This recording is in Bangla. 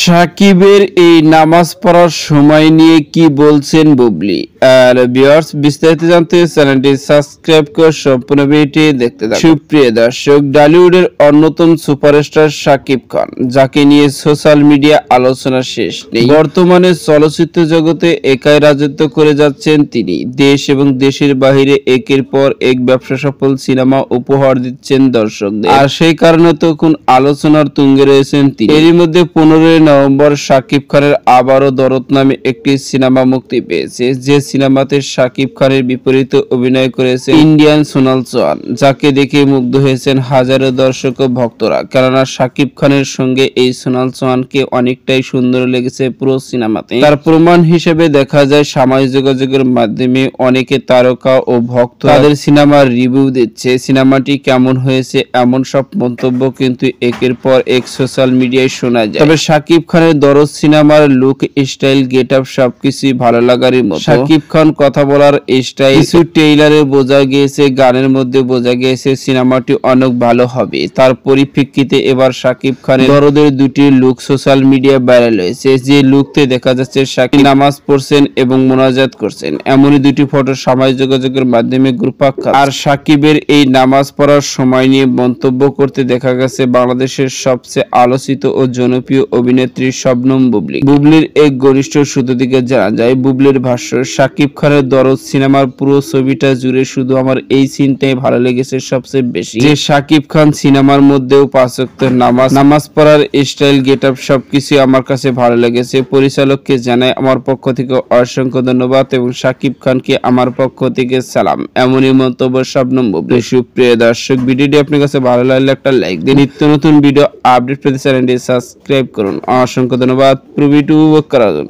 সাকিবের এই নামাজ পড়ার সময় নিয়ে কি বলছেন বুবলি। আর ভিউয়ার্স, বিস্তারিত জানতে চ্যানেলটি সাবস্ক্রাইব করে সম্পূর্ণ ভিডিওটি দেখতে থাকুন। সুপ্রিয় দর্শক, টলিউডের অন্যতম সুপারস্টার সাকিব খান, যাকে নিয়ে সোশ্যাল মিডিয়া আলোচনা শেষ নেই। বর্তমানে চলচ্চিত্র জগতে একাই রাজত্ব করে যাচ্ছেন তিনি। দেশ এবং দেশের বাইরে একের পর এক ব্যবসা সফল সিনেমা উপহার দিচ্ছেন দর্শকদের, আর সেই কারণে তখন আলোচনার তুঙ্গে রয়েছেন তিনি। এরই মধ্যে 15 নভেম্বর সাকিব খানের আবারও দরদ নামে একটি সিনেমা মুক্তি পেয়েছে, যে সিনেমাতে সাকিব খানের বিপরীতে অভিনয় করেছে ইন্ডিয়ান সোনাল চৌহান, যাকে দেখে মুগ্ধ হয়েছেন হাজারো দর্শক ও ভক্তরা। কেননা সাকিব খানের সঙ্গে এই সোনাল চৌহানকে অনেকটাই সুন্দর লেগেছে পুরো সিনেমাতে। তার প্রমাণ হিসেবে দেখা যায় সামাজিক যোগাযোগের মাধ্যমে অনেকে তারকা ও ভক্ত তাদের সিনেমার রিভিউ দিচ্ছে, সিনেমাটি কেমন হয়েছে এমন সব মন্তব্য কিন্তু একের পর এক সোশ্যাল মিডিয়ায় শোনা যায়। তবে সাকিব খানের দরদ সিনেমার লুক, স্টাইল, গেট আপ সবকিছুই ভালো লাগারই মতো। সাকিব খান কথা বলার স্টাইল, কিছু ট্রেইলারে বোঝা গিয়েছে, গানের মধ্যে বোঝা গিয়েছে সিনেমাটি অনেক ভালো হবে। তার পরিপ্রেক্ষিতে এবার সাকিব খানের দরদের দুটি লুক সোশ্যাল মিডিয়া ভাইরাল হয়েছে। যে লুকতে দেখা যাচ্ছে সাকিব নামাজ পড়ছেন এবং মোনাজাত করছেন, এমনই দুটি ফটো সামাজিক যোগাযোগের মাধ্যমে ঘুরপাক খাচ্ছে। আর সাকিবের এই নামাজ পড়ার সময় নিয়ে মন্তব্য করতে দেখা গেছে বাংলাদেশের সবচেয়ে আলোচিত ও জনপ্রিয় অভিনেত্রী শবনম বুবলি। বুবলির এক ঘনিষ্ঠ সূত্র থেকে জানা যায়, বুবলির ভাষ্য, সাকিব খানের দরদ সিনেমার পুরো ছবিটা জুড়ে শুধু আমার এই সিনটাই ভালো লেগেছে সবচেয়ে বেশি। যে সাকিব খান সিনেমার মধ্যেও 5 ওয়াক্ত নামাজ পড়ার স্টাইল, গেট আপ সবকিছু আমার কাছে ভালো লেগেছে। পরিচালককে জানাই আমার পক্ষ থেকে অসংখ্য ধন্যবাদ এবং সাকিব খানকে আমার পক্ষ থেকে সালাম। এমনই মন্তব্য শবনম বুবলি। সুপ্রিয় দর্শক, ভিডিওটি আপনার কাছে ভালো লাগলে একটা লাইক দিন। নিত্য নতুন ভিডিও আপডেট পেতে চ্যানেলটি সাবস্ক্রাইব করুন। অসংখ্য ধন্যবাদ পুরো ভিডিও করার জন্য।